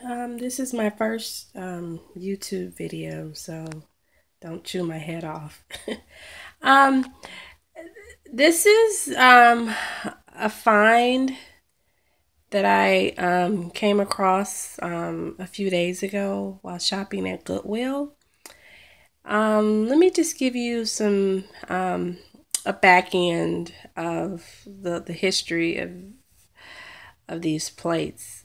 This is my first YouTube video, so don't chew my head off. um, this is a find that I came across a few days ago while shopping at Goodwill. Let me just give you some a back end of the history of these plates.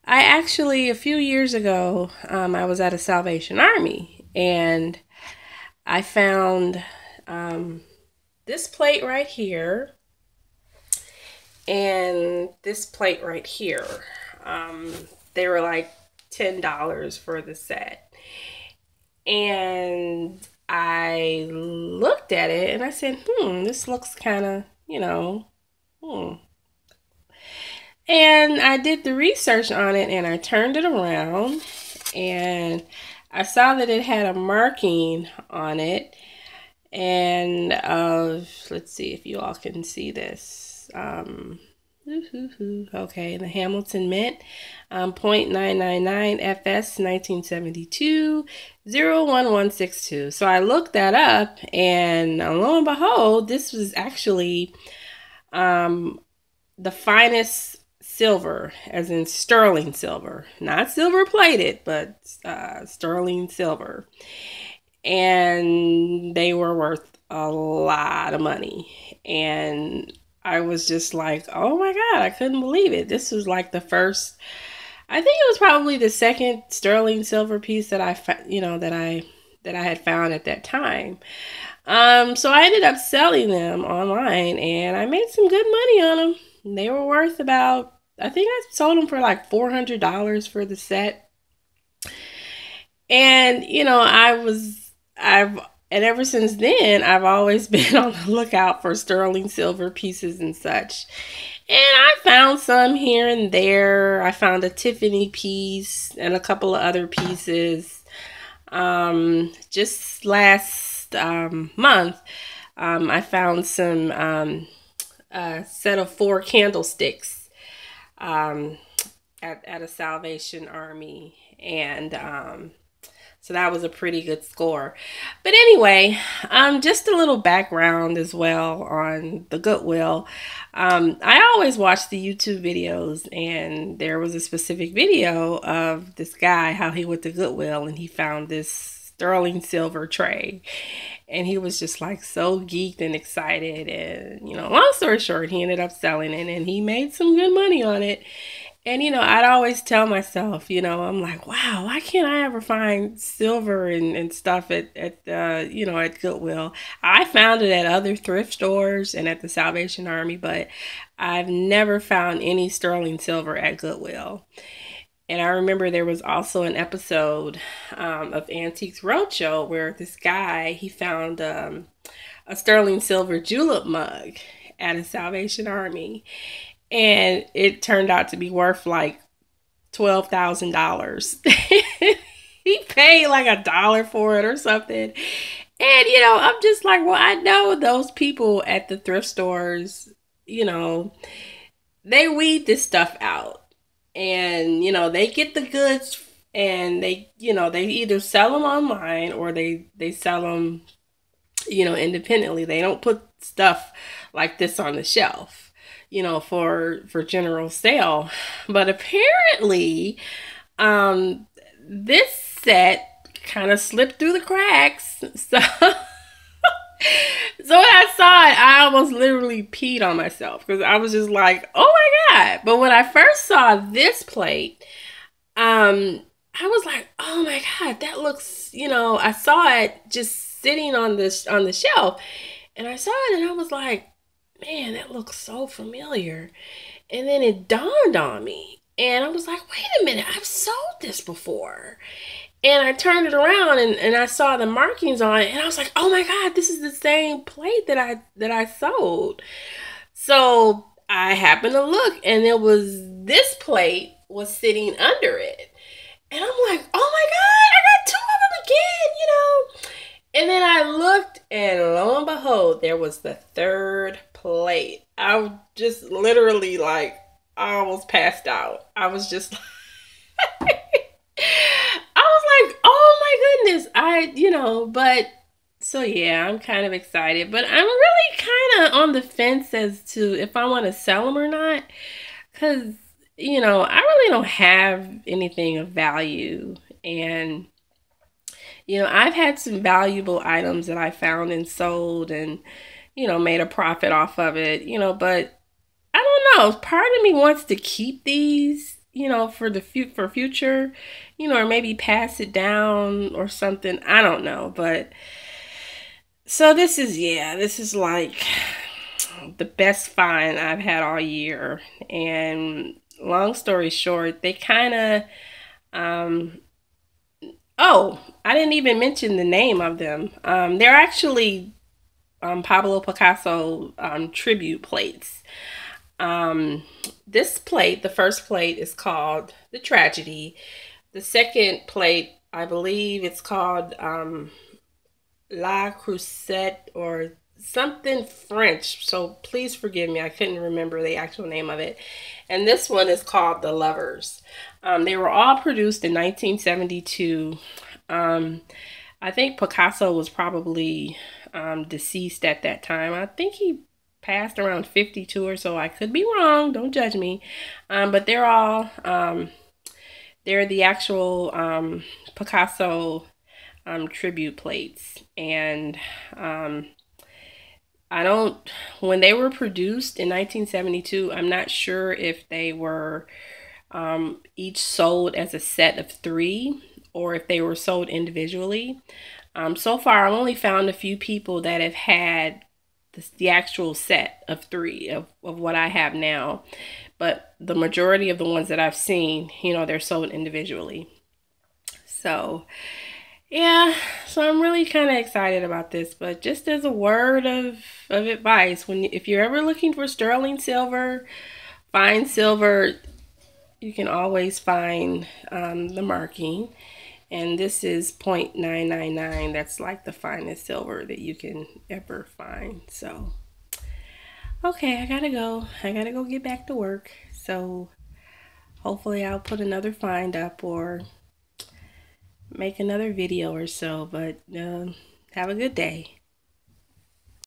I actually, a few years ago, I was at a Salvation Army and I found this plate right here and this plate right here. They were like $10 for the set. And I looked at it and I said, this looks kind of, And I did the research on it and I turned it around and I saw that it had a marking on it. And let's see if you all can see this. Okay, the Hamilton Mint, .999 FS 1972 01162. So I looked that up and lo and behold, this was actually the finest silver, as in sterling silver, not silver plated, but sterling silver. And they were worth a lot of money. And I was just like, oh my God, I couldn't believe it. This was like the first, I think it was probably the second sterling silver piece that I had found at that time. So I ended up selling them online and I made some good money on them. They were worth about, I think I sold them for like $400 for the set. And, and ever since then, I've always been on the lookout for sterling silver pieces and such. And I found some here and there. I found a Tiffany piece and a couple of other pieces. Just last month, I found some set of 4 candlesticks at a Salvation Army, and so that was a pretty good score. But anyway, just a little background as well on the Goodwill. I always watch the YouTube videos, and there was a specific video of this guy, how he went to Goodwill and he found this sterling silver tray. And he was just like so geeked and excited. And, long story short, he ended up selling it and he made some good money on it. And, I'd always tell myself, I'm like, wow, why can't I ever find silver and stuff at Goodwill? I found it at other thrift stores and at the Salvation Army, but I've never found any sterling silver at Goodwill. And I remember there was also an episode of Antiques Roadshow where this guy, he found a sterling silver julep mug at a Salvation Army. And it turned out to be worth like $12,000. He paid like $1 for it or something. And, I'm just like, well, I know those people at the thrift stores, they weed this stuff out. And, they get the goods and they either sell them online or they sell them, independently. They don't put stuff like this on the shelf, for general sale. But apparently, this set kind of slipped through the cracks. So, so when I saw it, I almost literally peed on myself because I was just like, oh my God. But when I first saw this plate, I was like, oh my God, that looks, I saw it just sitting on the shelf and I saw it and I was like, man, that looks so familiar. And then it dawned on me and I was like, wait a minute, I've sold this before. And I turned it around and I saw the markings on it and I was like, oh my God, this is the same plate that I sold. So I happened to look and this plate was sitting under it. And I'm like, oh my God, I got 2 of them again, And then I looked and lo and behold, there was the 3rd plate. I was just literally like, I almost passed out. I was just I was like, oh my goodness. But so yeah, I'm kind of excited. But I'm really kind of on the fence as to if I want to sell them or not. Because, I really don't have anything of value. And, I've had some valuable items that I found and sold and, made a profit off of it, but I don't know. Part of me wants to keep these, for for future, or maybe pass it down or something. I don't know, but so this is like the best find I've had all year. And long story short, they kind of oh, I didn't even mention the name of them. They're actually Pablo Picasso tribute plates. Um, this plate, the first plate, is called the Tragedy. The second plate, I believe it's called La Crusette or something French. So please forgive me. I couldn't remember the actual name of it. And this one is called The Lovers. They were all produced in 1972. I think Picasso was probably deceased at that time. I think he passed around 52 or so. I could be wrong. Don't judge me. But they're the actual Picasso tribute plates. And I don't, when they were produced in 1972, I'm not sure if they were each sold as a set of 3 or if they were sold individually. So far, I've only found a few people that have had the actual set of 3 of what I have now. But the majority of the ones that I've seen, they're sold individually. So, yeah, so I'm really kind of excited about this. But just as a word of advice, if you're ever looking for sterling silver, fine silver, you can always find the marking. And this is 0.999. That's like the finest silver that you can ever find. So, okay, I gotta go. I gotta go get back to work. So, hopefully I'll put another find up or make another video or so. But have a good day.